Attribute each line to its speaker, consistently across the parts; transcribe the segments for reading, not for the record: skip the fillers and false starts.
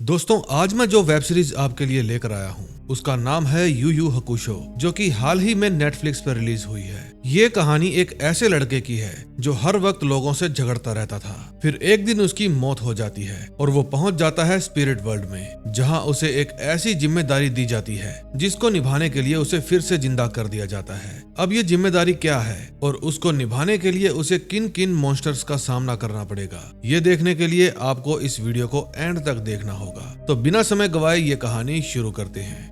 Speaker 1: दोस्तों आज मैं जो वेब सीरीज आपके लिए लेकर आया हूँ उसका नाम है यू यू हकुशो, जो कि हाल ही में नेटफ्लिक्स पर रिलीज हुई है। ये कहानी एक ऐसे लड़के की है जो हर वक्त लोगों से झगड़ता रहता था। फिर एक दिन उसकी मौत हो जाती है और वो पहुंच जाता है स्पिरिट वर्ल्ड में, जहां उसे एक ऐसी जिम्मेदारी दी जाती है जिसको निभाने के लिए उसे फिर से जिंदा कर दिया जाता है। अब ये जिम्मेदारी क्या है और उसको निभाने के लिए उसे किन किन मॉन्स्टर्स का सामना करना पड़ेगा, ये देखने के लिए आपको इस वीडियो को एंड तक देखना होगा। तो बिना समय गवाए ये कहानी शुरू करते हैं।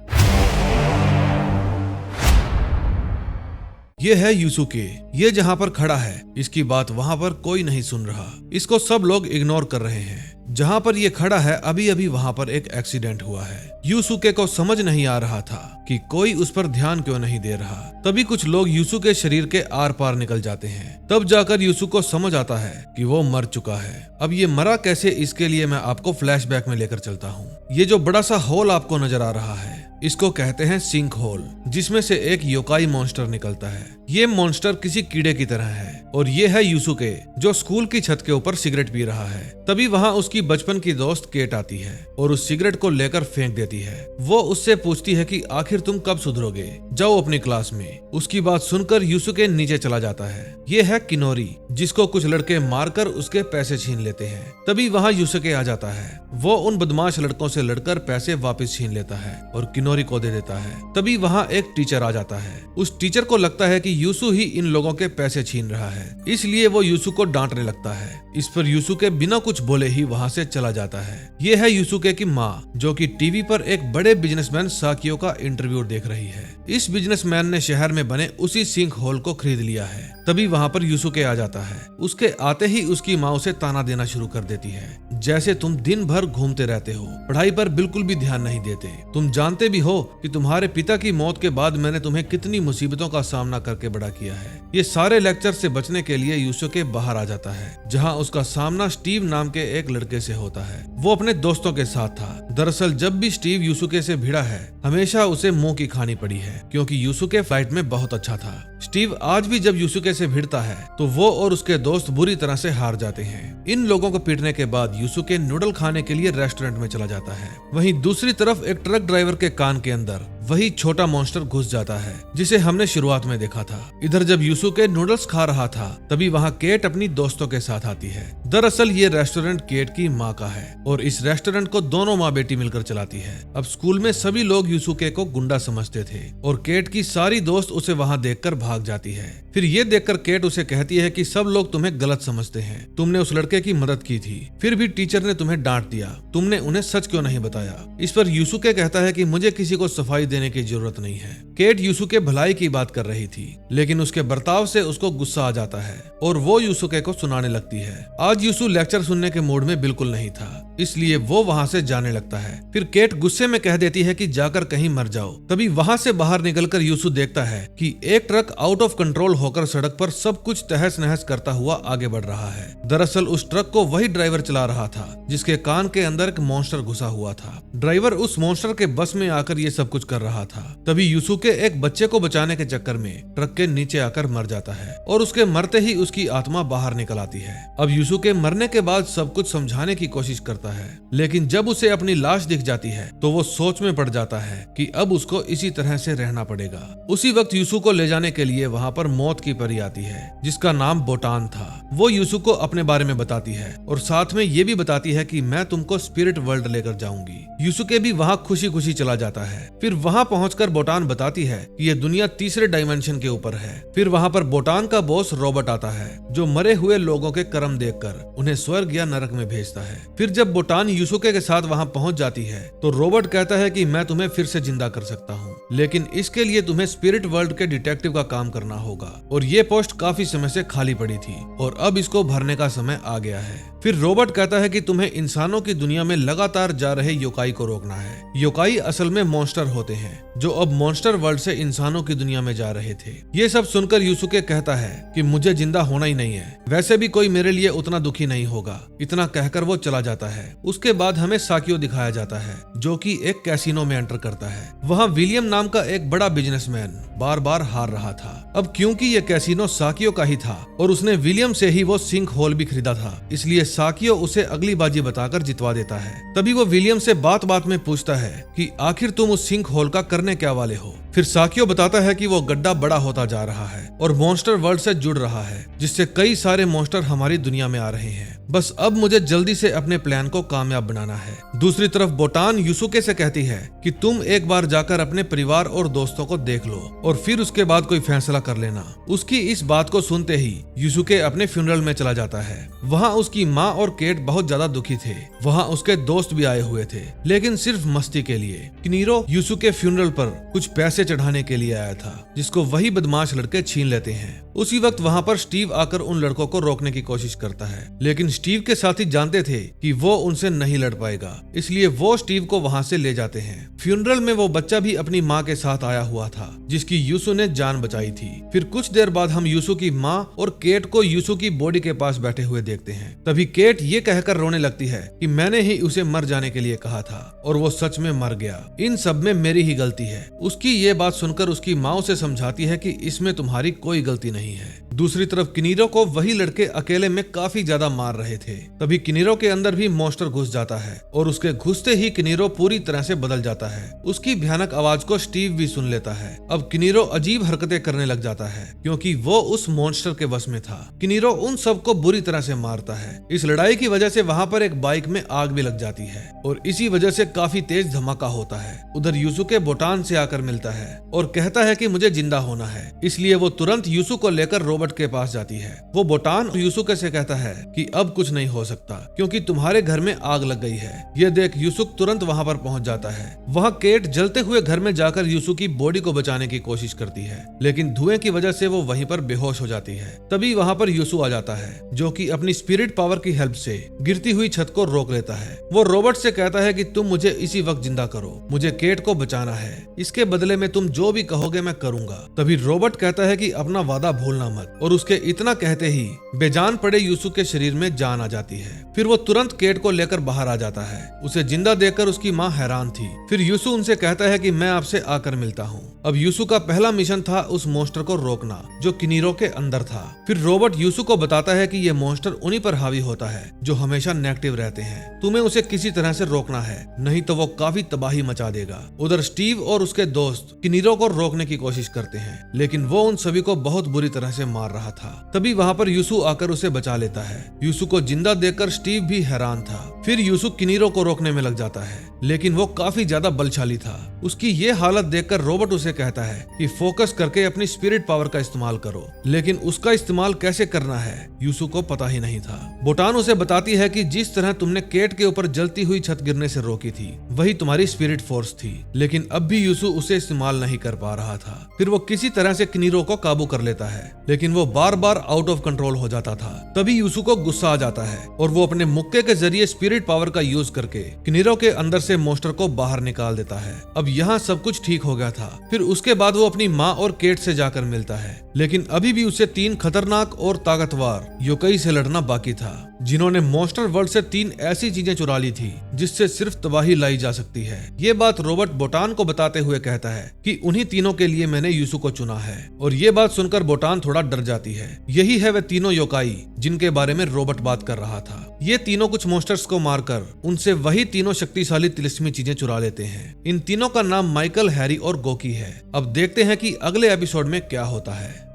Speaker 1: ये है यूसुके। ये जहाँ पर खड़ा है इसकी बात वहाँ पर कोई नहीं सुन रहा, इसको सब लोग इग्नोर कर रहे हैं। जहाँ पर ये खड़ा है अभी अभी वहाँ पर एक एक्सीडेंट हुआ है। यूसुके को समझ नहीं आ रहा था कि कोई उस पर ध्यान क्यों नहीं दे रहा। तभी कुछ लोग यूसुके शरीर के आर पार निकल जाते हैं। तब जाकर यूसुके को समझ आता है कि वो मर चुका है। अब ये मरा कैसे, इसके लिए मैं आपको फ्लैशबैक में लेकर चलता हूँ। ये जो बड़ा सा होल आपको नजर आ रहा है इसको कहते हैं सिंक होल, जिसमें से एक योकाई मॉन्स्टर निकलता है। ये मॉन्स्टर किसी कीड़े की तरह है और ये है यूसुके, जो स्कूल की छत के ऊपर सिगरेट पी रहा है। तभी वहाँ उसकी बचपन की दोस्त केट आती है और उस सिगरेट को लेकर फेंक देती है। वो उससे पूछती है कि आखिर तुम कब सुधरोगे, जाओ अपनी क्लास में। उसकी बात सुनकर यूसुके नीचे चला जाता है। ये है किनोरी, जिसको कुछ लड़के मारकर उसके पैसे छीन लेते हैं। तभी वहाँ यूसुके आ जाता है। वो उन बदमाश लड़कों से लड़कर पैसे वापस छीन लेता है और किनोरी को दे देता है। तभी वहाँ एक टीचर आ जाता है। उस टीचर को लगता है कि यूसु ही इन लोगों के पैसे छीन रहा है, इसलिए वो यूसु को डांटने लगता है। इस पर यूसुके बिना कुछ बोले ही वहाँ से चला जाता है। ये है यूसुके की माँ, जो कि टीवी पर एक बड़े बिजनेसमैन साकियो का इंटरव्यू देख रही है। इस बिजनेसमैन ने शहर में बने उसी सिंक होल को खरीद लिया है। तभी वहाँ पर यूसुके आ जाता है। उसके आते ही उसकी माँ उसे ताना देना शुरू कर देती है, जैसे तुम दिन भर घूमते रहते हो, पढ़ाई पर बिल्कुल भी ध्यान नहीं देते। तुम जानते भी हो कि तुम्हारे पिता की मौत के बाद मैंने तुम्हें कितनी मुसीबतों का सामना करके बड़ा किया है। ये सारे लेक्चर से बचने के लिए यूसुके बाहर आ जाता है, जहाँ उसका सामना स्टीव नाम के एक लड़के से होता है। वो अपने दोस्तों के साथ था। दरअसल जब भी स्टीव यूसुके से भिड़ा है हमेशा उसे मुंह की खानी पड़ी है, क्योंकि यूसुके फ्लाइट में बहुत अच्छा था। स्टीव आज भी जब यूसुके से भिड़ता है तो वो और उसके दोस्त बुरी तरह से हार जाते हैं। इन लोगों को पीटने के बाद यूसुके नूडल खाने के लिए रेस्टोरेंट में चला जाता है। वहीं दूसरी तरफ एक ट्रक ड्राइवर के कान के अंदर वही छोटा मॉन्स्टर घुस जाता है जिसे हमने शुरुआत में देखा था। इधर जब यूसुके नूडल्स खा रहा था तभी वहाँ केट अपनी दोस्तों के साथ आती है। दरअसल ये रेस्टोरेंट केट की माँ का है और इस रेस्टोरेंट को दोनों माँ बेटी मिलकर चलाती है। अब स्कूल में सभी लोग यूसुके को गुंडा समझते थे और केट की सारी दोस्त उसे वहाँ देखकर भाग जाती है। फिर ये देखकर केट उसे कहती है कि सब लोग तुम्हें गलत समझते हैं, तुमने उस लड़के की मदद की थी, फिर भी टीचर ने तुम्हें डांट दिया, तुमने उन्हें सच क्यों नहीं बताया। इस पर यूसुके कहता है कि मुझे किसी को सफाई देने की जरूरत नहीं है। केट यूसुके भलाई की बात कर रही थी, लेकिन उसके बर्ताव से उसको गुस्सा आ जाता है और वो यूसुके को सुनाने लगती है। आज यूसु लेक्चर सुनने के मूड में बिल्कुल नहीं था, इसलिए वो वहाँ से जाने लगता है। फिर केट गुस्से में कह देती है कि जाकर कहीं मर जाओ। तभी वहाँ से बाहर निकलकर यूसु देखता है कि एक ट्रक आउट ऑफ कंट्रोल होकर सड़क पर सब कुछ तहस नहस करता हुआ आगे बढ़ रहा है। दरअसल उस ट्रक को वही ड्राइवर चला रहा था जिसके कान के अंदर एक मॉन्स्टर घुसा हुआ था। ड्राइवर उस मॉन्स्टर के बस में आकर ये सब कुछ कर रहा था। तभी यूसुके एक बच्चे को बचाने के चक्कर में ट्रक के नीचे आकर मर जाता है और उसके मरते ही उसकी आत्मा बाहर निकल आती है। अब यूसुके मरने के बाद सब कुछ समझाने की कोशिश करता है, लेकिन जब उसे अपनी लाश दिख जाती है तो वो सोच में पड़ जाता है कि अब उसको इसी तरह से रहना पड़ेगा। उसी वक्त यूसु को ले जाने के लिए वहाँ पर मौत की परी आती है जिसका नाम बोटान था। वो यूसु को अपने बारे में बताती है और साथ में ये भी बताती है कि मैं तुमको स्पिरिट वर्ल्ड लेकर जाऊंगी। यूसुके भी वहाँ खुशी खुशी चला जाता है। फिर वहाँ पहुंचकर बोटान बताती है कि ये दुनिया तीसरे डायमेंशन के ऊपर है। फिर वहाँ पर बोटान का बॉस रॉबर्ट आता है, जो मरे हुए लोगों के कर्म देखकर उन्हें स्वर्ग या नरक में भेजता है। फिर जब बोटान यूसुके के साथ वहाँ पहुँच जाती है तो रॉबर्ट कहता है कि मैं तुम्हें फिर से जिंदा कर सकता हूँ, लेकिन इसके लिए तुम्हें स्पिरिट वर्ल्ड के डिटेक्टिव का काम करना होगा। और ये पोस्ट काफी समय से खाली पड़ी थी और अब इसको भरने का समय आ गया है। फिर रॉबर्ट कहता है कि तुम्हें इंसानों की दुनिया में लगातार जा रहे योकाई योकाई को रोकना है। योकाई असल में मॉन्स्टर होते हैं जो अब मॉन्स्टर वर्ल्ड से इंसानों की दुनिया में जा रहे थे। ये सब सुनकर यूसुके कहता है कि मुझे जिंदा होना ही नहीं है, वैसे भी कोई मेरे लिए उतना दुखी नहीं होगा। इतना कहकर वो चला जाता है। उसके बाद हमें साकियो दिखाया जाता है जो कि एक कैसीनो में एंटर करता है। वहाँ विलियम नाम का एक बड़ा बिजनेसमैन बार बार हार रहा था। अब क्योंकि ये कैसीनो साकियो का ही था और उसने विलियम से ही वो सिंक होल भी खरीदा था, इसलिए साकियो उसे अगली बाजी बताकर जितवा देता है। तभी वो विलियम से बात बात में पूछता है कि आखिर तुम उस सिंक होल का करने क्या वाले हो। फिर साकियो बताता है कि वो गड्ढा बड़ा होता जा रहा है और मॉन्स्टर वर्ल्ड से जुड़ रहा है, जिससे कई सारे मॉन्स्टर हमारी दुनिया में आ रहे हैं। बस अब मुझे जल्दी से अपने प्लान को कामयाब बनाना है। दूसरी तरफ बोटान यूसुके से कहती है कि तुम एक बार जाकर अपने परिवार और दोस्तों को देख लो और फिर उसके बाद कोई फैसला कर लेना। उसकी इस बात को सुनते ही यूसुके अपने फ्यूनरल में चला जाता है। वहाँ उसकी माँ और केट बहुत ज्यादा दुखी थे। वहाँ उसके दोस्त भी आए हुए थे, लेकिन सिर्फ मस्ती के लिए। किनीरो यूसुके फ्यूनरल पर कुछ पैसे चढ़ाने के लिए आया था, जिसको वही बदमाश लड़के छीन लेते हैं। उसी वक्त वहाँ पर स्टीव आकर उन लड़कों को रोकने की कोशिश करता है, लेकिन स्टीव के साथी जानते थे कि वो उनसे नहीं लड़ पाएगा, इसलिए वो स्टीव को वहाँ से ले जाते हैं। फ्यूनरल में वो बच्चा भी अपनी माँ के साथ आया हुआ था, जिसकी यूसु ने जान बचाई थी। फिर कुछ देर बाद हम यूसु की माँ और केट को यूसु की बॉडी के पास बैठे हुए देखते हैं। तभी केट ये कहकर रोने लगती है कि मैंने ही उसे मर जाने के लिए कहा था और वो सच में मर गया। इन सब में मेरी ही गलती है। उसकी ये बात सुनकर उसकी माँ उसे समझाती है कि इसमें तुम्हारी कोई गलती नहीं है। दूसरी तरफ किनीरो को वही लड़के अकेले में काफी ज्यादा मार रहे थे। तभी किनीरो के अंदर भी मॉन्स्टर घुस जाता है और उसके घुसते ही किनीरो पूरी तरह से बदल जाता है। उसकी भयानक आवाज को स्टीव भी सुन लेता है। अब किनीरो अजीब हरकतें करने लग जाता है क्योंकि वो उस मॉन्स्टर के वश में था। किनीरो उन सबको बुरी तरह से मारता है। इस लड़ाई की वजह से वहाँ पर एक बाइक में आग भी लग जाती है और इसी वजह से काफी तेज धमाका होता है। उधर यूसुके बोटान से आकर मिलता है और कहता है कि मुझे जिंदा होना है, इसलिए वो तुरंत यूसु को लेकर रोबोट के पास जाती है। वो बोटान और यूसुके से कहता है कि अब कुछ नहीं हो सकता क्योंकि तुम्हारे घर में आग लग गई है। ये देख यूसुक तुरंत वहाँ पर पहुँच जाता है। वहाँ केट जलते हुए घर में जाकर यूसु की बॉडी को बचाने की कोशिश करती है, लेकिन धुएं की वजह से वो वहीं पर बेहोश हो जाती है। तभी वहाँ पर यूसु आ जाता है जो कि अपनी स्पिरिट पावर की हेल्प से गिरती हुई छत को रोक लेता है। वो रोबोट से कहता है कि तुम मुझे इसी वक्त जिंदा करो, मुझे केट को बचाना है, इसके बदले में तुम जो भी कहोगे मैं करूंगा। तभी रोबोट कहता है कि अपना वादा भूलना मत और उसके इतना कहते ही बेजान पड़े यूसु के शरीर में जान आ जाती है। फिर वो तुरंत केट को लेकर बाहर आ जाता है। उसे जिंदा देखकर उसकी माँ हैरान थी। फिर यूसु उनसे कहता है कि मैं आपसे आकर मिलता हूँ। अब यूसु का पहला मिशन था उस मॉन्स्टर को रोकना जो किनीरो के अंदर था। फिर रोबोट यूसु को बताता है कि ये मॉन्स्टर उन्हीं पर हावी होता है जो हमेशा नेगेटिव रहते हैं। तुम्हें उसे किसी तरह से रोकना है, नहीं तो वो काफी तबाही मचा देगा। उधर स्टीव और उसके दोस्त किनीरो को रोकने की कोशिश करते हैं, लेकिन वो उन सभी को बहुत बुरी तरह से मार रहा था। तभी वहाँ पर यूसु आकर उसे बचा लेता है। यूसु को जिंदा देखकर स्टीव भी हैरान था। फिर यूसु किनीरो को रोकने में लग जाता है, लेकिन वो काफी ज्यादा बलशाली था। उसकी ये हालत देखकर रोबोट उसे कहता है कि फोकस करके अपनी स्पिरिट पावर का इस्तेमाल करो, लेकिन उसका इस्तेमाल कैसे करना है यूसु को पता ही नहीं था। बोटान उसे बताती है कि जिस तरह तुमने केट के ऊपर जलती हुई छत गिरने से रोकी थी, वही तुम्हारी स्पिरिट फोर्स थी, लेकिन अब भी यूसु उसे इस्तेमाल नहीं कर पा रहा था। फिर वो किसी तरह से किनीरो को काबू कर लेता है, लेकिन वो बार बार आउट ऑफ कंट्रोल हो जाता था। तभी यूसु को गुस्सा आ जाता है और वो अपने मुक्के के जरिए स्पिरिट पावर का यूज करके किनीरो के अंदर से मॉन्स्टर को बाहर निकाल देता है। अब यहाँ सब कुछ ठीक हो गया था। फिर उसके बाद वो अपनी माँ और केट से जाकर मिलता है, लेकिन अभी भी उसे 3 खतरनाक और ताकतवर योकाई से लड़ना बाकी था, जिन्होंने मॉन्स्टर वर्ल्ड से 3 ऐसी चीजें चुरा ली थी जिससे सिर्फ तबाही लाई जा सकती है। ये बात रोबोट बोटान को बताते हुए कहता है कि उन्हीं तीनों के लिए मैंने यूसु को चुना है। और ये बात सुनकर बोटान थोड़ा डर जाती है। यही है वे तीनों योकाई जिनके बारे में रोबोट बात कर रहा था। ये तीनों कुछ मॉन्स्टर्स को मारकर उनसे वही तीनों शक्तिशाली तिलिस्मी चीजें चुरा लेते हैं। इन तीनों का नाम माइकल, हैरी और गोकी है। अब देखते हैं कि अगले एपिसोड में क्या होता है।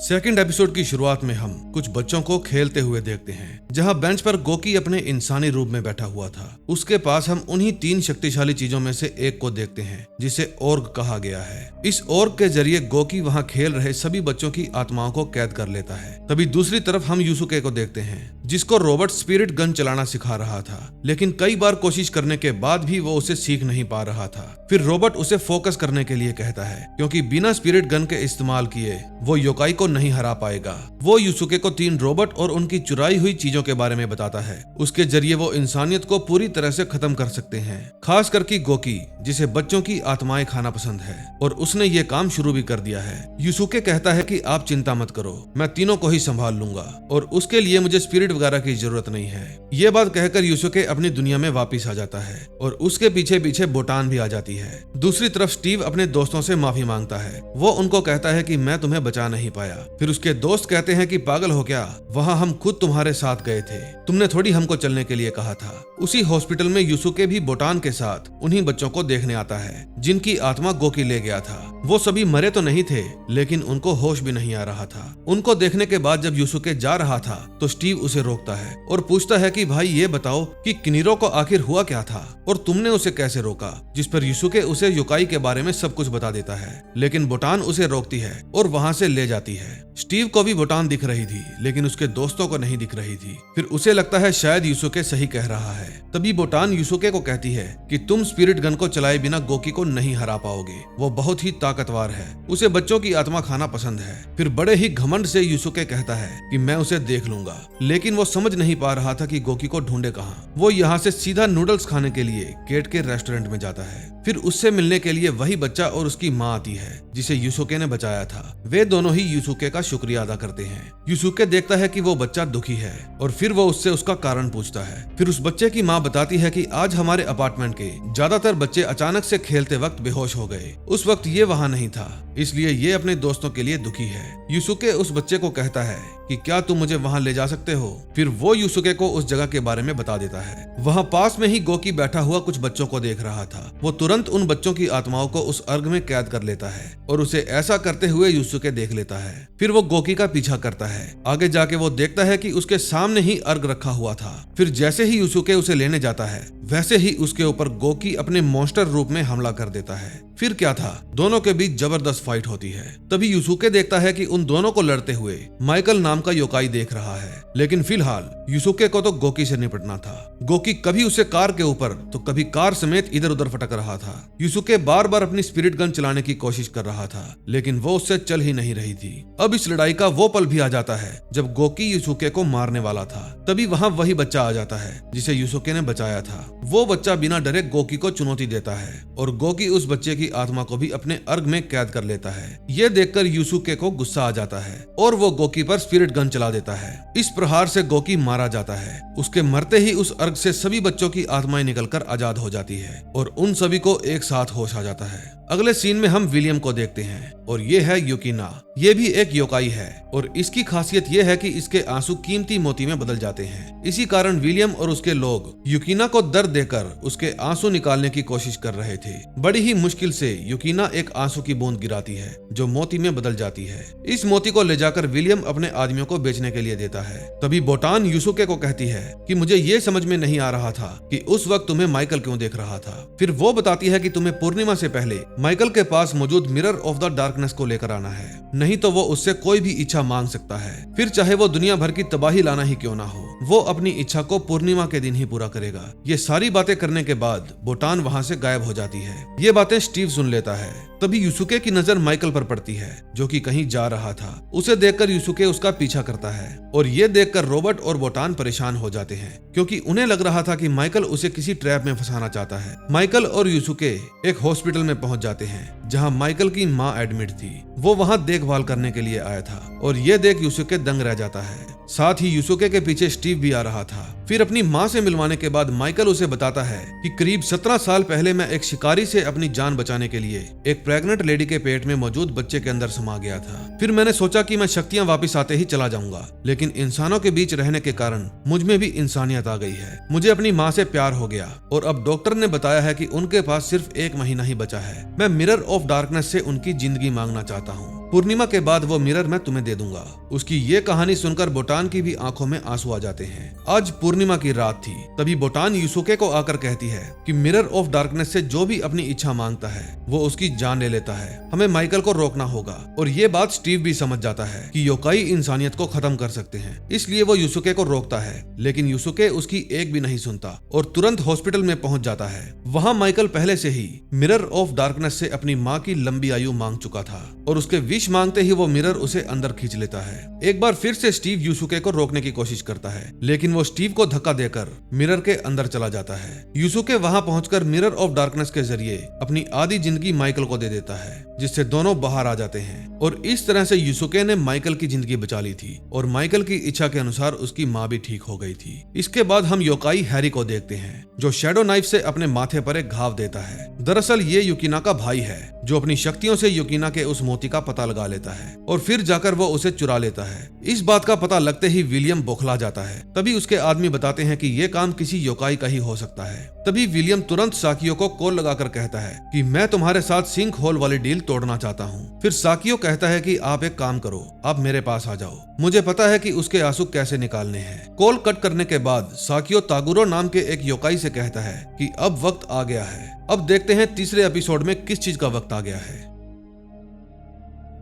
Speaker 1: सेकंड एपिसोड की शुरुआत में हम कुछ बच्चों को खेलते हुए देखते हैं, जहां बेंच पर गोकी अपने इंसानी रूप में बैठा हुआ था। उसके पास हम उन्हीं 3 शक्तिशाली चीजों में से एक को देखते हैं जिसे ओर्ग कहा गया है। इस ओर्ग के जरिए गोकी वहां खेल रहे सभी बच्चों की आत्माओं को कैद कर लेता है। तभी दूसरी तरफ हम यूसुके को देखते हैं, जिसको रोबोट स्पिरिट गन चलाना सिखा रहा था, लेकिन कई बार कोशिश करने के बाद भी वो उसे सीख नहीं पा रहा था। फिर रोबोट उसे फोकस करने के लिए कहता है, क्योंकि बिना स्पिरिट गन के इस्तेमाल किए वो योकाई को नहीं हरा पाएगा। वो यूसुके को 3 रोबोट और उनकी चुराई हुई चीजों के बारे में बताता है। उसके जरिए वो इंसानियत को पूरी तरह से खत्म कर सकते हैं, खास करके गोकी, जिसे बच्चों की आत्माएं खाना पसंद है, और उसने ये काम शुरू भी कर दिया है। यूसुके कहता है कि आप चिंता मत करो, मैं तीनों को ही संभाल लूंगा और उसके लिए मुझे स्पिरिट वगैरह की जरूरत नहीं है। ये बात कहकर यूसुके अपनी दुनिया में वापिस आ जाता है और उसके पीछे पीछे बोटान भी आ जाती है। दूसरी तरफ स्टीव अपने दोस्तों से माफी मांगता है। वो उनको कहता है कि मैं तुम्हें बचा नहीं पाया। फिर उसके दोस्त कहते हैं कि पागल हो क्या, वहाँ हम खुद तुम्हारे साथ गए थे, तुमने थोड़ी हमको चलने के लिए कहा था। उसी हॉस्पिटल में यूसुके भी बोटान के साथ उन्हीं बच्चों को देखने आता है जिनकी आत्मा गोकी ले गया था। वो सभी मरे तो नहीं थे, लेकिन उनको होश भी नहीं आ रहा था। उनको देखने के बाद जब यूसुके जा रहा था तो स्टीव उसे रोकता है और पूछता है कि भाई ये बताओ कि किनीरो को आखिर हुआ क्या था और तुमने उसे कैसे रोका। जिस पर यूसुके उसे युकाई के बारे में सब कुछ बता देता है, लेकिन बोटान उसे रोकती है और वहाँ से ले जाती है। स्टीव को भी बोटान दिख रही थी, लेकिन उसके दोस्तों को नहीं दिख रही थी। फिर उसे लगता है शायद यूसुके सही कह रहा है। तभी बोटान यूसुके को कहती है कि तुम स्पिरिट गन को चलाए बिना गोकी को नहीं हरा पाओगे, वो बहुत ही ताकतवर है, उसे बच्चों की आत्मा खाना पसंद है। फिर बड़े ही घमंड से यूसुके कहता है कि मैं उसे देख लूंगा, लेकिन वो समझ नहीं पा रहा था कि गोकी को ढूंढे कहाँ। वो यहाँ से सीधा नूडल्स खाने के लिए केट के रेस्टोरेंट में जाता है। फिर उससे मिलने के लिए वही बच्चा और उसकी माँ आती है जिसे यूसुके ने बचाया था। वे दोनों ही यूसुके का शुक्रिया अदा करते हैं। यूसुके देखता है कि वो बच्चा दुखी है और फिर वो उससे उसका कारण पूछता है। फिर उस बच्चे की माँ बताती है कि आज हमारे अपार्टमेंट के ज्यादातर बच्चे अचानक से खेलते वक्त बेहोश हो गए। उस वक्त ये वहाँ नहीं था, इसलिए ये अपने दोस्तों के लिए दुखी है। यूसुके उस बच्चे को कहता है कि क्या तुम मुझे वहाँ ले जा सकते हो। फिर वो यूसुके को उस जगह के बारे में बता देता है। वहाँ पास में ही गोकी बैठा हुआ कुछ बच्चों को देख रहा था। वो तुरंत उन बच्चों की आत्माओं को उस अर्घ में कैद कर लेता है और उसे ऐसा करते हुए यूसुके देख लेता है। फिर वो गोकी का पीछा करता है। आगे जाके वो देखता है कि उसके सामने ही अर्घ रखा हुआ था। फिर जैसे ही यूसुके उसे लेने जाता है, वैसे ही उसके ऊपर गोकी अपने मॉन्स्टर रूप में हमला कर देता है। फिर क्या था, दोनों के बीच जबरदस्त फाइट होती है। तभी यूसुके देखता है कि उन दोनों को लड़ते हुए माइकल नाम का योकाई देख रहा है, लेकिन फिलहाल यूसुके को तो गोकी से निपटना था। गोकी कभी उसे कार के ऊपर तो कभी कार समेत इधर उधर फटक रहा था। यूसुके बार बार अपनी स्पिरिट गन चलाने की कोशिश कर रहा था, लेकिन वो उससे चल ही नहीं रही थी। अब इस लड़ाई का वो पल भी आ जाता है जब गोकी यूसुके को मारने वाला था। तभी वहाँ वही बच्चा आ जाता है जिसे यूसुके ने बचाया था। वो बच्चा बिना डरे गोकी को चुनौती देता है और गोकी उस बच्चे की आत्मा को भी अपने अर्घ में कैद कर लेता है। ये देखकर यूसुके को गुस्सा आ जाता है और वो गोकी पर स्पिरिट गन चला देता है। इस प्रहार से गोकी मारा जाता है। उसके मरते ही उस अर्घ से सभी बच्चों की आत्माएं निकलकर आजाद हो जाती है और उन सभी को एक साथ होश आ जाता है। अगले सीन में हम विलियम को देखते हैं और ये है युकिना। ये भी एक योकाई है और इसकी खासियत ये है कि इसके आंसू कीमती मोती में बदल जाते हैं। इसी कारण विलियम और उसके लोग युकिना को दर्द देकर उसके आंसू निकालने की कोशिश कर रहे थे। बड़ी ही मुश्किल से युकिना एक आंसू की बूंद गिराती है जो मोती में बदल जाती है। इस मोती को ले जाकर विलियम अपने आदमियों को बेचने के लिए देता है। तभी बोटान यूसुके को कहती है कि मुझे ये समझ में नहीं आ रहा था कि उस वक्त तुम्हें माइकल क्यों देख रहा था। फिर वो बताती है कि तुम्हें पूर्णिमा से पहले माइकल के पास मौजूद मिरर ऑफ द डार्कनेस को लेकर आना है, नहीं तो वो उससे कोई भी इच्छा मांग सकता है। फिर चाहे वो दुनिया भर की तबाही लाना ही क्यों ना हो, वो अपनी इच्छा को पूर्णिमा के दिन ही पूरा करेगा। ये सारी बातें करने के बाद बोटान वहाँ से गायब हो जाती है। ये बातें स्टीव सुन लेता है। तभी यूसुके की नजर माइकल पर पड़ती है जो कि कहीं जा रहा था। उसे देखकर यूसुके उसका पीछा करता है और ये देखकर रॉबर्ट और बोटान परेशान हो जाते हैं क्योंकि उन्हें लग रहा था कि माइकल उसे किसी ट्रैप में फंसाना चाहता है। माइकल और यूसुके एक हॉस्पिटल में पहुंच जाते हैं जहां माइकल की मां एडमिट थी। वो वहां देखभाल करने के लिए आया था और ये देख यूसुके दंग रह जाता है। साथ ही यूसुके के पीछे स्टीव भी आ रहा था। फिर अपनी मां से मिलवाने के बाद माइकल उसे बताता है कि करीब 17 साल पहले मैं एक शिकारी से अपनी जान बचाने के लिए एक प्रेग्नेंट लेडी के पेट में मौजूद बच्चे के अंदर समा गया था। फिर मैंने सोचा कि मैं शक्तियां वापस आते ही चला जाऊंगा, लेकिन इंसानों के बीच रहने के कारण मुझ में भी इंसानियत आ गई है। मुझे अपनी माँ से प्यार हो गया और अब डॉक्टर ने बताया है कि उनके पास सिर्फ 1 महीना ही बचा है। मैं मिरर ऑफ डार्कनेस से उनकी जिंदगी मांगना चाहता हूँ। पूर्णिमा के बाद वो मिरर मैं तुम्हें दे दूंगा। उसकी ये कहानी सुनकर बोटान की भी आंखों में आंसू आ जाते हैं। आज पूर्णिमा की रात थी। तभी बोटान यूसुके को आकर कहती है कि मिरर ऑफ डार्कनेस से जो भी अपनी इच्छा मांगता है वो उसकी जान ले लेता है। हमें माइकल को रोकना होगा। और ये बात स्टीव भी समझ जाता है कि योकाई इंसानियत को खत्म कर सकते हैं, इसलिए वो यूसुके को रोकता है, लेकिन यूसुके उसकी एक भी नहीं सुनता और तुरंत हॉस्पिटल में पहुंच जाता है। वहाँ माइकल पहले से ही मिरर ऑफ डार्कनेस से अपनी माँ की लंबी आयु मांग चुका था और उसके विश मांगते ही वो मिरर उसे अंदर खींच लेता है। एक बार फिर से स्टीव यूसुके को रोकने की कोशिश करता है, लेकिन वो स्टीव को धक्का देकर मिरर के अंदर चला जाता है। यूसुके वहां पहुंचकर मिरर ऑफ डार्कनेस के जरिए अपनी आधी जिंदगी माइकल को दे देता है, जिससे दोनों बाहर आ जाते हैं। और इस तरह से यूसुके ने माइकल की जिंदगी बचा ली थी और माइकल की इच्छा के अनुसार उसकी माँ भी ठीक हो गई थी। इसके बाद हम योकाई हैरी को देखते हैं, जो शैडो नाइफ से अपने माथे पर एक घाव देता है। दरअसल ये युकिना का भाई है, जो अपनी शक्तियों से युकिना के उस मोती का पता लगा लेता है और फिर जाकर वो उसे चुरा लेता है। इस बात का पता लगते ही विलियम बौखला जाता है। तभी उसके आदमी बताते हैं कि ये काम किसी योकाई का ही हो सकता है। तभी विलियम तुरंत साकियो को कॉल लगाकर कहता है कि मैं तुम्हारे साथ सिंक होल वाली डील तोड़ना चाहता हूँ। फिर साकियो कहता है कि आप एक काम करो, आप मेरे पास आ जाओ, मुझे पता है कि उसके आंसू कैसे निकालने हैं। कॉल कट करने के बाद साकियो तागुरो नाम के एक योकाई से कहता है कि अब वक्त आ गया है। अब देखते हैं तीसरे एपिसोड में किस चीज का वक्त आ गया है।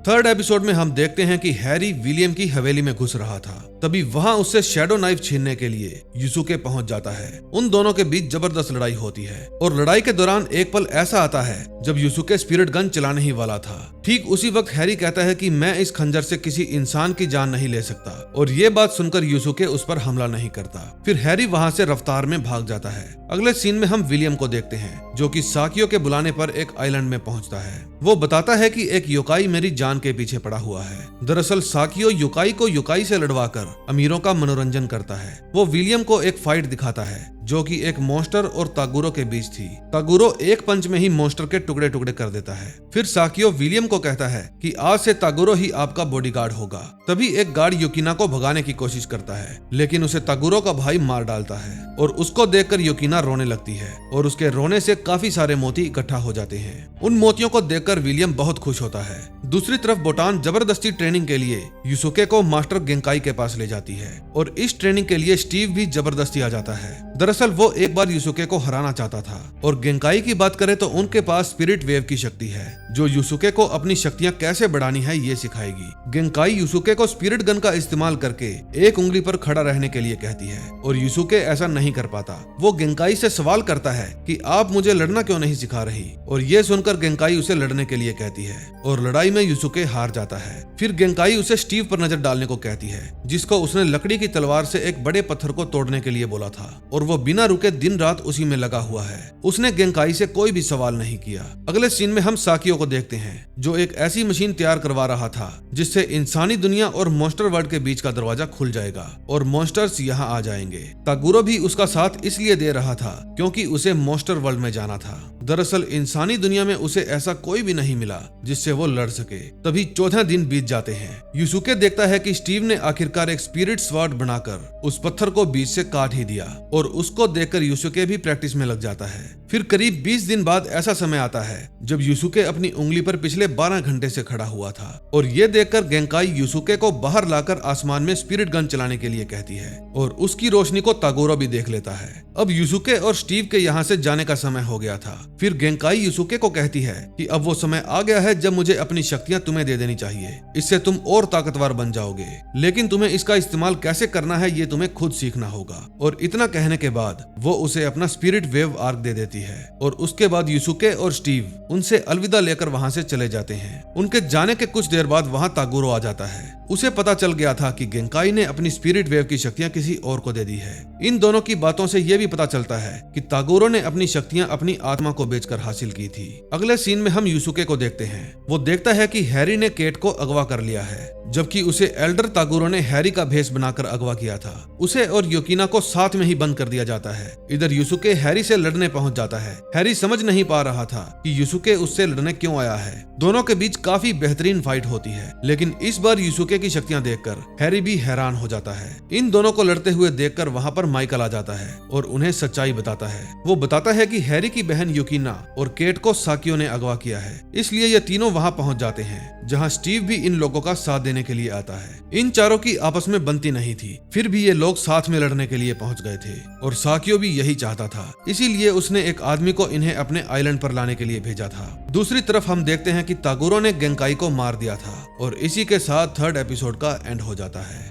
Speaker 1: थर्ड एपिसोड में हम देखते हैं कि हैरी विलियम की हवेली में घुस रहा था। तभी वहां उससे शैडो नाइफ छीनने के लिए यूसुके पहुंच जाता है। उन दोनों के बीच जबरदस्त लड़ाई होती है और लड़ाई के दौरान एक पल ऐसा आता है जब यूसुके स्पिरिट गन चलाने ही वाला था। ठीक उसी वक्त हैरी कहता है कि मैं इस खंजर से किसी इंसान की जान नहीं ले सकता, और ये बात सुनकर यूसुके उस पर हमला नहीं करता। फिर हैरी वहां से रफ्तार में भाग जाता है। अगले सीन में हम विलियम को देखते हैं, जो कि साकियो के बुलाने पर एक आइलैंड में पहुंचता है। वो बताता है कि एक योकाई मेरी जान के पीछे पड़ा हुआ है। दरअसल साकियो योकाई को योकाई से लड़वाकर अमीरों का मनोरंजन करता है। वो विलियम को एक फाइट दिखाता है जो कि एक मॉन्स्टर और तागुरो के बीच थी। तागुरो एक पंच में ही मॉन्स्टर के टुकड़े टुकड़े कर देता है। फिर साकियो विलियम को कहता है कि आज से तागुरो ही आपका बॉडीगार्ड होगा। तभी एक गार्ड युकिना को भगाने की कोशिश करता है, लेकिन उसे तागुरो का भाई मार डालता है और उसको देखकर युकिना रोने लगती है और उसके रोने से काफी सारे मोती इकट्ठा हो जाते हैं। उन मोतियों को देखकर विलियम बहुत खुश होता है। दूसरी तरफ बोटान जबरदस्ती ट्रेनिंग के लिए यूसुके को मास्टर गेंकाई के पास ले जाती है और इस ट्रेनिंग के लिए स्टीव भी जबरदस्ती आ जाता है। दरअसल वो एक बार यूसुके को हराना चाहता था। और गेंकाई की बात करें तो उनके पास स्पिरिट वेव की शक्ति है, जो यूसुके को अपनी शक्तियां कैसे बढ़ानी है ये सिखाएगी। गेंकाई यूसुके को स्पिरिट गन का इस्तेमाल करके एक उंगली पर खड़ा रहने के लिए कहती है और यूसुके ऐसा नहीं कर पाता। वो गेंकाई से सवाल करता है कि आप मुझे लड़ना क्यों नहीं सिखा रही, और ये सुनकर गेंकाई उसे लड़ने के लिए कहती है और लड़ाई में यूसुके हार जाता है। फिर गेंकाई उसे स्टीव पर नजर डालने को कहती है, जिसको उसने लकड़ी की तलवार से एक बड़े पत्थर को तोड़ने के लिए बोला था, और वो बिना रुके दिन रात उसी में लगा हुआ है। उसने गेंकाई से कोई भी सवाल नहीं किया। अगले सीन में हम साकियो को देखते हैं, जो एक ऐसी मशीन तैयार करवा रहा था जिससे इंसानी दुनिया और मॉन्स्टर वर्ल्ड के बीच का दरवाजा खुल जाएगा और मॉन्स्टर्स यहाँ आ जाएंगे। तागुरो भी उसका साथ इसलिए दे रहा था क्योंकि उसे मॉन्स्टर वर्ल्ड में जाना था। दरअसल इंसानी दुनिया में उसे ऐसा कोई भी नहीं मिला जिससे वो लड़ सके। तभी 14 दिन बीत जाते हैं। यूसुके देखता है कि स्टीव ने आखिरकार एक स्पिरिट स्वॉर्ड बनाकर उस पत्थर को बीच से काट ही दिया, और उसको देखकर यूसुके भी प्रैक्टिस में लग जाता है। फिर करीब 20 दिन बाद ऐसा समय आता है जब यूसुके अपनी उंगली पर पिछले 12 घंटे से खड़ा हुआ था, और ये देखकर गेंकाई यूसुके को बाहर लाकर आसमान में स्पिरिट गन चलाने के लिए कहती है, और उसकी रोशनी को तागुरो भी देख लेता है। अब यूसुके और स्टीव के यहाँ से जाने का समय हो गया था। फिर गेंकाई यूसुके को कहती है कि अब वो समय आ गया है जब मुझे अपनी शक्तियां तुम्हें दे देनी चाहिए, इससे तुम और ताकतवर बन जाओगे, लेकिन तुम्हें इसका इस्तेमाल कैसे करना है ये तुम्हें खुद सीखना होगा। और इतना कहने के बाद वो उसे अपना स्पिरिट वेव आर्क दे देती है, और उसके बाद यूसुके और स्टीव उनसे अलविदा लेकर वहां से चले जाते हैं। उनके जाने के कुछ देर बाद वहां तागुरो आ जाता है। उसे पता चल गया था कि गेंकाई ने अपनी स्पिरिट वेव की शक्तियां किसी और को दे दी है। इन दोनों की बातों से यह भी पता चलता है कि तागुरो ने अपनी शक्तियां अपनी आत्मा को बेचकर हासिल की थी। अगले सीन में हम यूसुके को देखते हैं। वो देखता है कि हैरी ने केट को अगवा कर लिया है, जबकि उसे एल्डर तागुरो ने हैरी का भेष बनाकर अगवा किया था। उसे और युकिना को साथ में ही बंद कर दिया जाता है। इधर यूसुके हैरी से लड़ने पहुंच जाता है। हैरी समझ नहीं पा रहा था कि यूसुके उससे लड़ने क्यों आया है। दोनों के बीच काफी बेहतरीन फाइट होती है, लेकिन इस बार यूसुके की शक्तियां देखकर हैरी भी हैरान हो जाता है। इन दोनों को लड़ते हुए देखकर वहां पर माइकल आ जाता है और उन्हें सच्चाई बताता है। वो बताता है कि हैरी की बहन युकिना और केट को साकियो ने अगवा किया है, इसलिए ये तीनों वहां पहुंच जाते हैं, जहां स्टीव भी इन लोगों का साथ देने के लिए आता है। इन चारों की आपस में बनती नहीं थी, फिर भी ये लोग साथ में लड़ने के लिए पहुंच गए थे, और साकियो भी यही चाहता था, इसीलिए उसने एक आदमी को इन्हें अपने आइलैंड पर लाने के लिए भेजा था। दूसरी तरफ हम देखते हैं कि तागुरो ने गेंकाई को मार दिया था, और इसी के साथ थर्ड एपिसोड का एंड हो जाता है।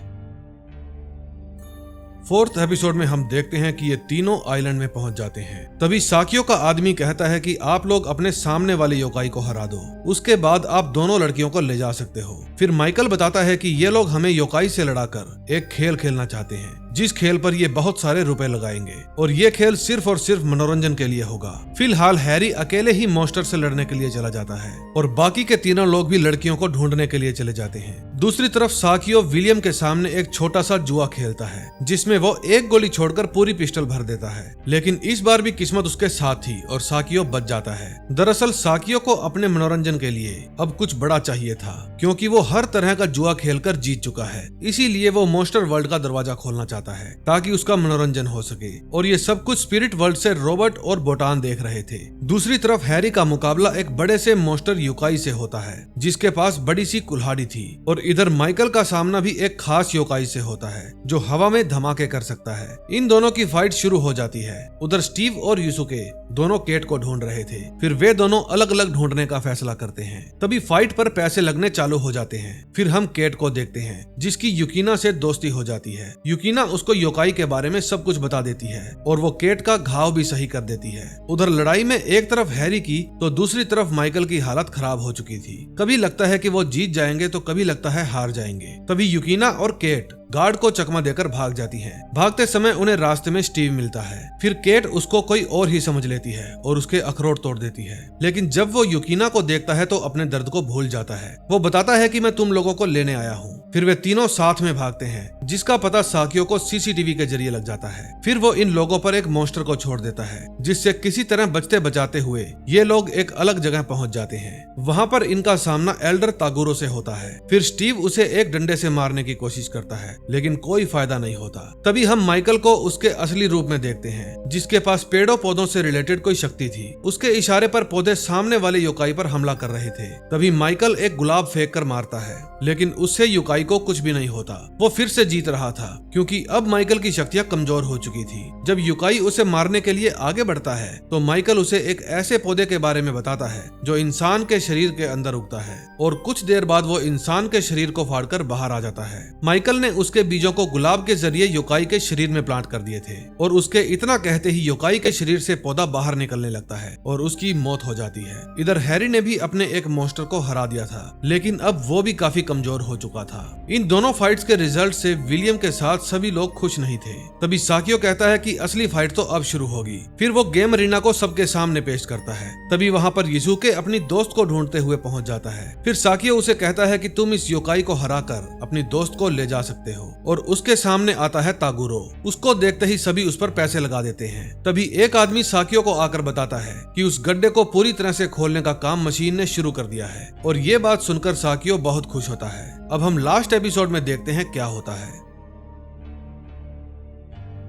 Speaker 1: 4th एपिसोड में हम देखते हैं कि ये तीनों आइलैंड में पहुंच जाते हैं। तभी साकियो का आदमी कहता है कि आप लोग अपने सामने वाले योकाई को हरा दो, उसके बाद आप दोनों लड़कियों को ले जा सकते हो। फिर माइकल बताता है कि ये लोग हमें योकाई से लड़ाकर एक खेल खेलना चाहते हैं, जिस खेल पर ये बहुत सारे रुपए लगाएंगे और ये खेल सिर्फ और सिर्फ मनोरंजन के लिए होगा। फिलहाल हैरी अकेले ही मॉन्स्टर से लड़ने के लिए चला जाता है और बाकी के तीनों लोग भी लड़कियों को ढूंढने के लिए चले जाते हैं। दूसरी तरफ साकियो विलियम के सामने एक छोटा सा जुआ खेलता है, जिसमें वो एक गोली छोड़कर पूरी पिस्टल भर देता है, लेकिन इस बार भी किस्मत उसके साथ थी और साकियो बच जाता है। दरअसल साकियो को अपने मनोरंजन के लिए अब कुछ बड़ा चाहिए था, क्योंकि वो हर तरह का जुआ खेलकर जीत चुका है। इसीलिए वो मॉन्स्टर वर्ल्ड का दरवाजा खोलना चाहता है ताकि उसका मनोरंजन हो सके। और ये सब कुछ स्पिरिट वर्ल्ड से रॉबर्ट और बोटान देख रहे थे। दूसरी तरफ हैरी का मुकाबला एक बड़े से मॉन्स्टर योकाई से होता है, जिसके पास बड़ी सी कुल्हाड़ी थी। और इधर माइकल का सामना भी एक खास योकाई से होता है, जो हवा में धमाके कर सकता है। इन दोनों की फाइट शुरू हो जाती है। उधर स्टीव और यूसुके दोनों केट को ढूंढ रहे थे। फिर वे दोनों अलग अलग ढूंढने का फैसला करते हैं। तभी फाइट पर पैसे लगने चालू हो जाते हैं। फिर हम केट को देखते हैं, जिसकी यूकिना से दोस्ती हो जाती है। यूकिना उसको योकाई के बारे में सब कुछ बता देती है और वो केट का घाव भी सही कर देती है। उधर लड़ाई में एक तरफ हैरी की तो दूसरी तरफ माइकल की हालत खराब हो चुकी थी। कभी लगता है कि वो जीत जाएंगे तो कभी लगता है हार जाएंगे। तभी यूकिना और केट गार्ड को चकमा देकर भाग जाती हैं। भागते समय उन्हें रास्ते में स्टीव मिलता है। फिर केट उसको कोई और ही समझ लेती है और उसके अखरोट तोड़ देती है। लेकिन जब वो यूकिना को देखता है तो अपने दर्द को भूल जाता है। वो बताता है कि मैं तुम लोगों को लेने आया हूँ। फिर वे तीनों साथ में भागते हैं, जिसका पता साकियो को सीसीटीवी के जरिए लग जाता है। फिर वो इन लोगों पर एक मॉन्स्टर को छोड़ देता है, जिससे किसी तरह बचते बचाते हुए ये लोग एक अलग जगह पहुंच जाते हैं। वहाँ पर इनका सामना एल्डर तागुरो से होता है। फिर स्टीव उसे एक डंडे से मारने की कोशिश करता है, लेकिन कोई फायदा नहीं होता। तभी हम माइकल को उसके असली रूप में देखते हैं, जिसके पास पेड़ों पौधों से रिलेटेड कोई शक्ति थी। उसके इशारे पर पौधे सामने वाले योकाई पर हमला कर रहे थे। तभी माइकल एक गुलाब फेंक कर मारता है, लेकिन उससे योकाई को कुछ भी नहीं होता। वो फिर से जीत रहा था, क्योंकि अब माइकल की शक्तियां कमजोर हो चुकी थी। जब योकाई उसे मारने के लिए आगे बढ़ता है तो माइकल उसे एक ऐसे पौधे के बारे में बताता है जो इंसान के शरीर के अंदर उगता है, और कुछ देर बाद वो इंसान के शरीर को फाड़कर बाहर आ जाता है। माइकल ने उसके बीजों को गुलाब के जरिए योकाई के शरीर में प्लांट कर दिए थे, और उसके इतना कहते ही योकाई के शरीर से पौधा बाहर निकलने लगता है और उसकी मौत हो जाती है। इधर हैरी ने भी अपने एक मॉन्स्टर को हरा दिया था, लेकिन अब वो भी काफी कमजोर हो चुका था। इन दोनों फाइट्स के रिजल्ट से विलियम के साथ सभी लोग खुश नहीं थे। तभी साकियो कहता है कि असली फाइट तो अब शुरू होगी। फिर वो गेम अरीना को सबके सामने पेश करता है। तभी वहाँ पर यूसुके अपनी दोस्त को ढूंढते हुए पहुंच जाता है। फिर साकियो उसे कहता है कि तुम इस योकाई को हराकर अपनी दोस्त को ले जा सकते हो, और उसके सामने आता है तागुरो। उसको देखते ही सभी उस पर पैसे लगा देते हैं। तभी एक आदमी साकियो को आकर बताता है कि उस गड्ढे को पूरी तरह से खोलने का काम मशीन ने शुरू कर दिया है, और ये बात सुनकर साकियो बहुत खुश होता है। अब हम लास्ट एपिसोड में देखते हैं क्या होता है।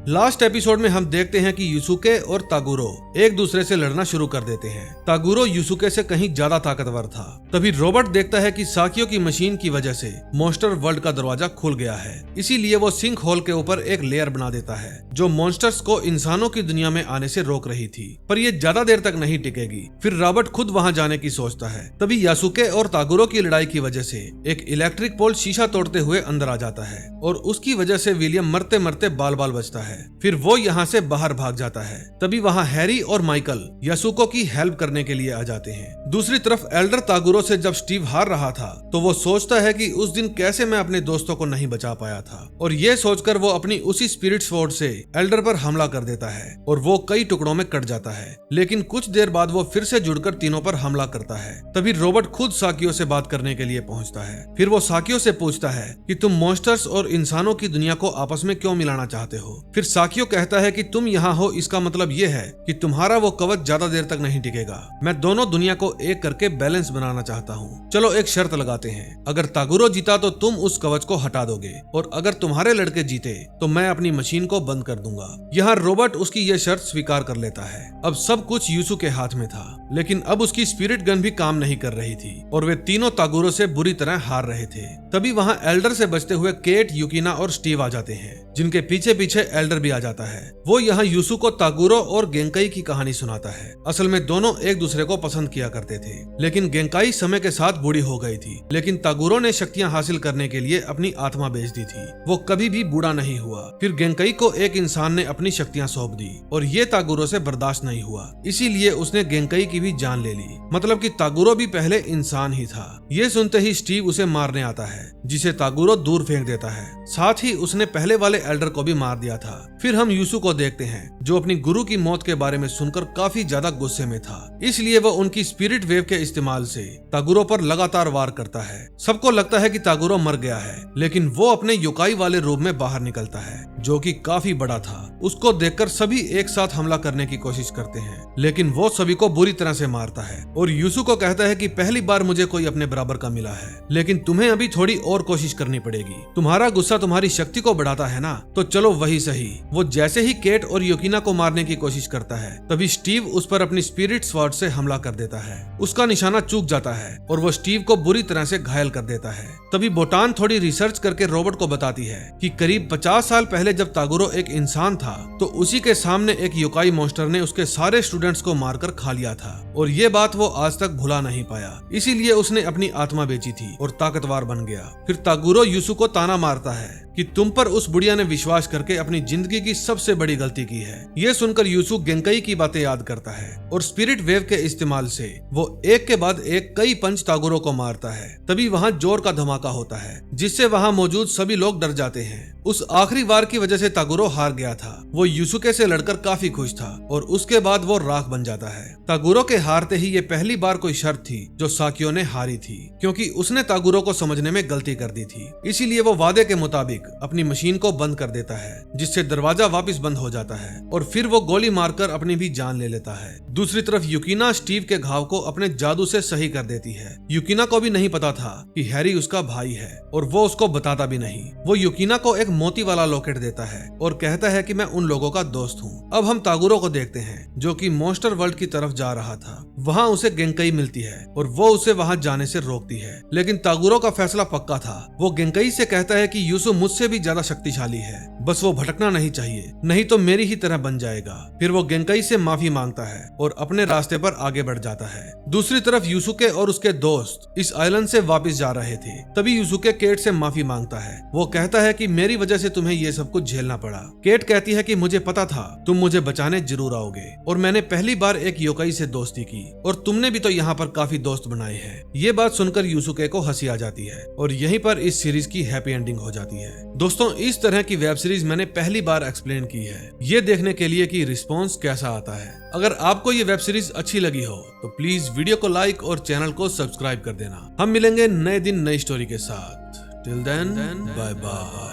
Speaker 1: लास्ट एपिसोड में हम देखते हैं कि यूसुके और तागुरो एक दूसरे से लड़ना शुरू कर देते हैं। तागुरो यूसुके से कहीं ज्यादा ताकतवर था। तभी रॉबर्ट देखता है कि साकियो की मशीन की वजह से मॉन्स्टर वर्ल्ड का दरवाजा खुल गया है। इसीलिए वो सिंक होल के ऊपर एक लेयर बना देता है, जो मॉन्स्टर्स को इंसानों की दुनिया में आने से रोक रही थी। पर ये ज्यादा देर तक नहीं टिकेगी। फिर रॉबर्ट खुद वहाँ जाने की सोचता है। तभी यासुके और तागुरो की लड़ाई की वजह से एक इलेक्ट्रिक पोल शीशा तोड़ते हुए अंदर आ जाता है, और उसकी वजह से विलियम मरते मरते बाल बाल बचता है। फिर वो यहाँ से बाहर भाग जाता है। तभी वहाँ हैरी और माइकल यासुको की हेल्प करने के लिए आ जाते हैं। दूसरी तरफ एल्डर तागुरो से जब स्टीव हार रहा था तो वो सोचता है कि उस दिन कैसे मैं अपने दोस्तों को नहीं बचा पाया था, और ये सोचकर वो अपनी उसी स्पिरिट स्वॉर्ड से एल्डर पर हमला कर देता है, और वो कई टुकड़ों में कट जाता है। लेकिन कुछ देर बाद वो फिर से जुड़कर तीनों पर हमला करता है। तभी रॉबर्ट खुद साकियो से बात करने के लिए पहुंचता है। फिर वो साकियो से पूछता है कि तुम मॉन्स्टर्स और इंसानों की दुनिया को आपस में क्यों मिलाना चाहते हो। फिर साकियो कहता है कि तुम यहाँ हो, इसका मतलब ये है कि तुम्हारा वो कवच ज्यादा देर तक नहीं टिकेगा। मैं दोनों दुनिया को एक करके बैलेंस बनाना चाहता हूँ। चलो एक शर्त लगाते हैं, अगर तागुरो जीता तो तुम उस कवच को हटा दोगे, और अगर तुम्हारे लड़के जीते तो मैं अपनी मशीन को बंद कर दूंगा। यहाँ रॉबर्ट उसकी ये शर्त स्वीकार कर लेता है। अब सब कुछ यूसु के हाथ में था। लेकिन अब उसकी स्पिरिट गन भी काम नहीं कर रही थी और वे तीनों तागुरो से बुरी तरह हार रहे थे। तभी वहां एल्डर से बचते हुए केट, यूकिना और स्टीव आ जाते हैं, जिनके पीछे पीछे एल्डर भी आ जाता है। वो यहाँ यूसु को तागुरो और गेंकाई की कहानी सुनाता है। असल में दोनों एक दूसरे को पसंद किया करते थे, लेकिन गेंकाई समय के साथ बूढ़ी हो गई थी, लेकिन तागुरो ने शक्तियां हासिल करने के लिए अपनी आत्मा बेच दी थी। वो कभी भी बूढ़ा नहीं हुआ। फिर गेंकाई को एक इंसान ने अपनी शक्तियां सौंप दी और ये तागुरो से बर्दाश्त नहीं हुआ, इसीलिए उसने गेंकाई की भी जान ले ली। मतलब कि तागुरो भी पहले इंसान ही था। ये सुनते ही स्टीव उसे मारने आता है, जिसे तागुरो दूर फेंक देता है। साथ ही उसने पहले वाले एल्डर को भी मार दिया था। फिर हम यूसु को देखते हैं, जो अपनी गुरु की मौत के बारे में सुनकर काफी ज्यादा गुस्से में था, इसलिए वो उनकी स्पिरिट वेव के इस्तेमाल से तागुरो पर लगातार वार करता है। सबको लगता है कि तागुरो मर गया है, लेकिन वो अपने योकाई वाले रूप में बाहर निकलता है, जो कि काफी बड़ा था। उसको देखकर सभी एक साथ हमला करने की कोशिश करते हैं, लेकिन वो सभी को बुरी तरह से मारता है और यूसु को कहता है कि पहली बार मुझे कोई अपने बराबर का मिला है, लेकिन तुम्हें अभी थोड़ी और कोशिश करनी पड़ेगी। तुम्हारा गुस्सा तुम्हारी शक्ति को बढ़ाता है ना, तो चलो वही सही। वो जैसे ही केट और यूकिना को मारने की कोशिश करता है, तभी स्टीव उस पर अपनी स्पिरिट स्वॉर्ड से हमला कर देता है। उसका निशाना चूक जाता है और वो स्टीव को बुरी तरह से घायल कर देता है। तभी बोटान थोड़ी रिसर्च करके रोबोट को बताती है कि करीब 50 साल पहले जब तागुरो एक इंसान था, तो उसी के सामने एक योकाई मॉन्स्टर ने उसके सारे स्टूडेंट्स को मारकर खा लिया था और ये बात वो आज तक भुला नहीं पाया। इसीलिए उसने अपनी आत्मा बेची थी और ताकतवर बन गया। फिर तागुरो यूसु को ताना मारता है कि तुम पर उस बुढ़िया ने विश्वास करके अपनी जिंदगी की सबसे बड़ी गलती की है। ये सुनकर यूसु गेंकाई की बातें याद करता है और स्पिरिट वेव के इस्तेमाल से वो एक के बाद एक कई पंच तागुरो को मारता है। तभी वहाँ जोर का धमाका होता है, जिससे वहाँ मौजूद सभी लोग डर जाते हैं। उस आखिरी वार की वजह से तागुरो हार गया था। वो यूसुके से लड़कर काफी खुश था और उसके बाद वो राख बन जाता है। तागुरो के हारते ही ये पहली बार कोई शर्त थी जो साकियो ने हारी थी, क्योंकि उसने तागुरो को समझने में गलती कर दी थी। इसीलिए वो वादे के मुताबिक अपनी मशीन को बंद कर देता है, जिससे दरवाजा वापस बंद हो जाता है और फिर वो गोली मारकर अपनी भी जान ले लेता है। दूसरी तरफ यूकिना स्टीव के घाव को अपने जादू से सही कर देती है। यूकिना को भी नहीं पता था कि हैरी उसका भाई है और वो उसको बताता भी नहीं। वो यूकिना को एक मोती वाला लॉकेट देता है और कहता है कि मैं उन लोगों का दोस्त हूँ। अब हम तागुरो को देखते हैं, जो कि मॉन्स्टर वर्ल्ड की तरफ जा रहा था। वहाँ उसे गेंकाई मिलती है और वो उसे वहाँ जाने से रोकती है, लेकिन तागुरो का फैसला पक्का था। वो गेंकाई से कहता है कि यूसु मुझसे भी ज्यादा शक्तिशाली है, बस वो भटकना नहीं चाहिए, नहीं तो मेरी ही तरह बन जाएगा। फिर वो गेंकाई से माफी मांगता है और अपने रास्ते पर आगे बढ़ जाता है। दूसरी तरफ यूसुके और उसके दोस्त इस आइलैंड से वापस जा रहे थे। तभी यूसुके केट से माफी मांगता है। वो कहता है कि मेरी वजह से तुम्हें ये सब कुछ झेलना पड़ा। केट कहती है कि मुझे पता था तुम मुझे बचाने जरूर आओगे और मैंने पहली बार एक योकाई से दोस्ती की और तुमने भी तो यहाँ पर काफी दोस्त बनाए हैं। ये बात सुनकर यूसुके को हंसी आ जाती है और यहीं पर इस सीरीज की हैप्पी एंडिंग हो जाती है। दोस्तों, इस तरह की वेब सीरीज मैंने पहली बार एक्सप्लेन की है, ये देखने के लिए कि रिस्पॉन्स कैसा आता है। अगर आपको ये वेब सीरीज अच्छी लगी हो तो प्लीज वीडियो को लाइक और चैनल को सब्सक्राइब कर देना। हम मिलेंगे नए दिन नई स्टोरी के साथ। Till then, bye bye.